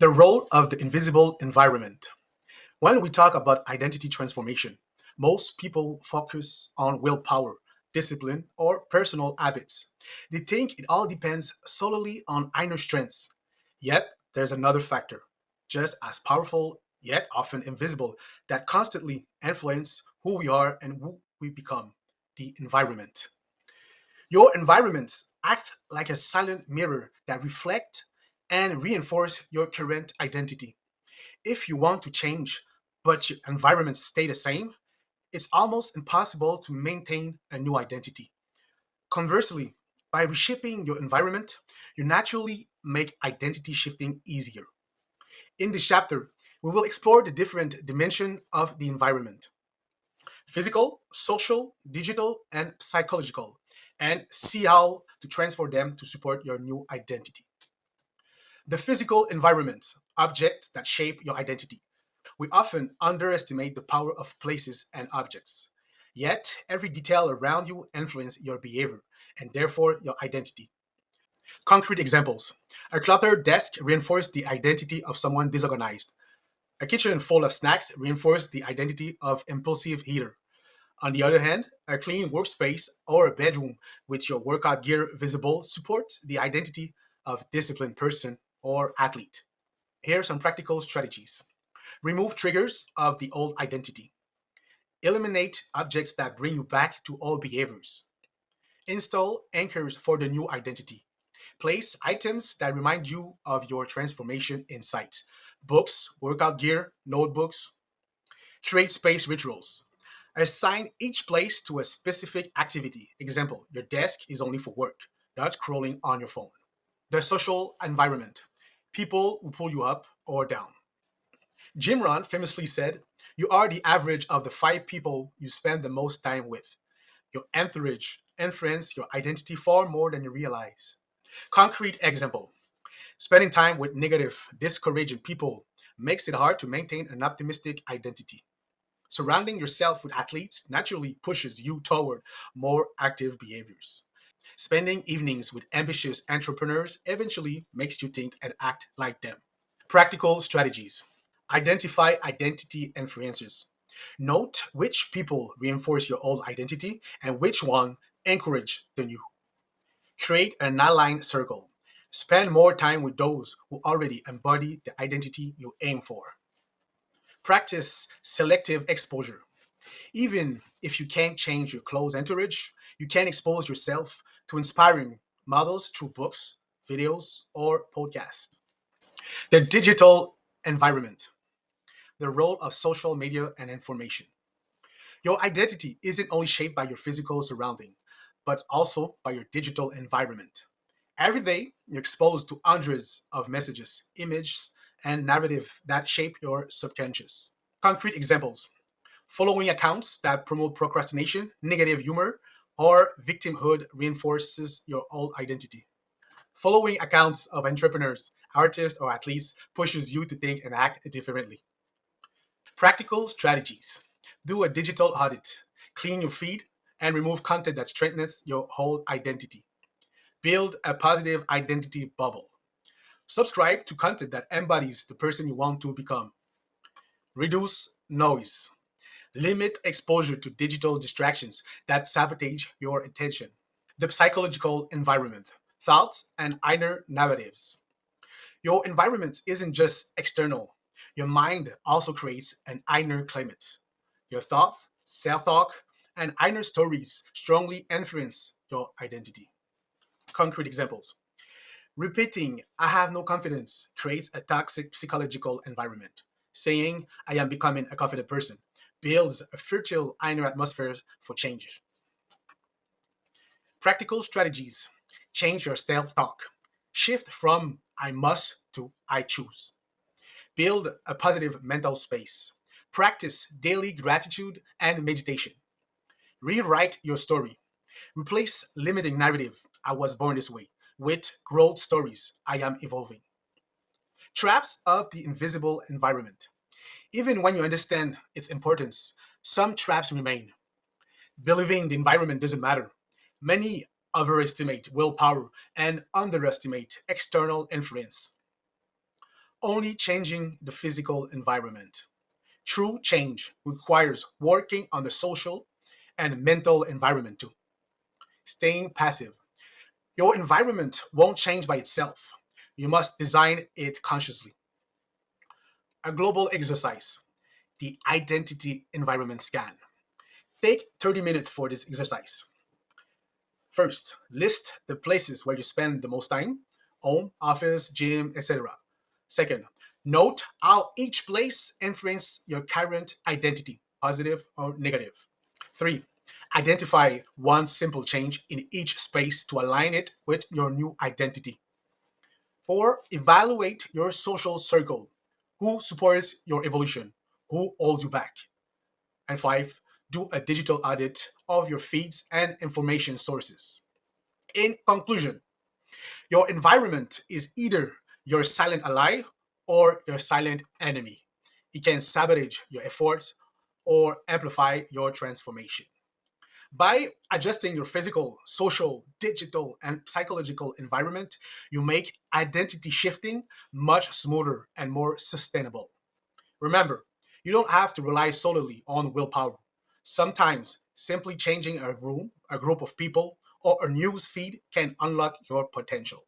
The role of the invisible environment. When we talk about identity transformation, most people focus on willpower, discipline, or personal habits. They think it all depends solely on inner strengths. Yet, there's another factor, just as powerful, yet often invisible, that constantly influence who we are and who we become: the environment. Your environments act like a silent mirror that reflect and reinforce your current identity. If you want to change, but your environment stay the same, it's almost impossible to maintain a new identity. Conversely, by reshaping your environment, you naturally make identity shifting easier. In this chapter, we will explore the different dimensions of the environment: physical, social, digital, and psychological, and see how to transfer them to support your new identity. The physical environment, objects that shape your identity. We often underestimate the power of places and objects. Yet, every detail around you influences your behavior and therefore your identity. Concrete examples: a cluttered desk reinforces the identity of someone disorganized. A kitchen full of snacks reinforces the identity of impulsive eater. On the other hand, a clean workspace or a bedroom with your workout gear visible supports the identity of disciplined person or athlete. Here are some practical strategies. Remove triggers of the old identity. Eliminate objects that bring you back to old behaviors. Install anchors for the new identity. Place items that remind you of your transformation in sight. Books, workout gear, notebooks. Create space rituals. Assign each place to a specific activity. Example, your desk is only for work, not scrolling on your phone. The social environment. People who pull you up or down. Jim Rohn famously said, "You are the average of the five people you spend the most time with." Your entourage influence your identity far more than you realize. Concrete example: spending time with negative, discouraging people makes it hard to maintain an optimistic identity. Surrounding yourself with athletes naturally pushes you toward more active behaviors. Spending evenings with ambitious entrepreneurs eventually makes you think and act like them. Practical strategies. Identify identity influencers. Note which people reinforce your old identity and which one encourage the new. Create an aligned circle. Spend more time with those who already embody the identity you aim for. Practice selective exposure. Even if you can't change your close entourage, you can expose yourself to inspiring models through books, videos, or podcasts. The digital environment. The role of social media and information. Your identity isn't only shaped by your physical surrounding, but also by your digital environment. Every day, you're exposed to hundreds of messages, images, and narrative that shape your subconscious. Concrete examples: following accounts that promote procrastination, negative humor, or victimhood reinforces your old identity. Following accounts of entrepreneurs, artists, or athletes pushes you to think and act differently. Practical strategies: do a digital audit, clean your feed, and remove content that strengthens your whole identity. Build a positive identity bubble. Subscribe to content that embodies the person you want to become. Reduce noise. Limit exposure to digital distractions that sabotage your attention. The psychological environment. Thoughts and inner narratives. Your environment isn't just external. Your mind also creates an inner climate. Your thoughts, self talk, and inner stories strongly influence your identity. Concrete examples: repeating, "I have no confidence," creates a toxic psychological environment. Saying, "I am becoming a confident person," builds a fertile inner atmosphere for change. Practical strategies: change your self talk. Shift from "I must" to "I choose." Build a positive mental space. Practice daily gratitude and meditation. Rewrite your story. Replace limiting narrative, "I was born this way," with growth stories, "I am evolving." Traps of the invisible environment. Even when you understand its importance, some traps remain. Believing the environment doesn't matter. Many overestimate willpower and underestimate external influence. only changing the physical environment. True change requires working on the social and mental environment too. Staying passive. Your environment won't change by itself. You must design it consciously. A global exercise, the identity environment scan. Take 30 minutes for this exercise. First, list the places where you spend the most time: home, office, gym, etc. Second, note how each place influences your current identity, positive or negative. Three, identify one simple change in each space to align it with your new identity. Four, evaluate your social circle. Who supports your evolution? Who holds you back? And five, do a digital audit of your feeds and information sources. In conclusion, your environment is either your silent ally or your silent enemy. It can sabotage your efforts or amplify your transformation. By adjusting your physical, social, digital, and psychological environment, you make identity shifting much smoother and more sustainable. Remember, you don't have to rely solely on willpower. Sometimes simply changing a room, a group of people, or a news feed can unlock your potential.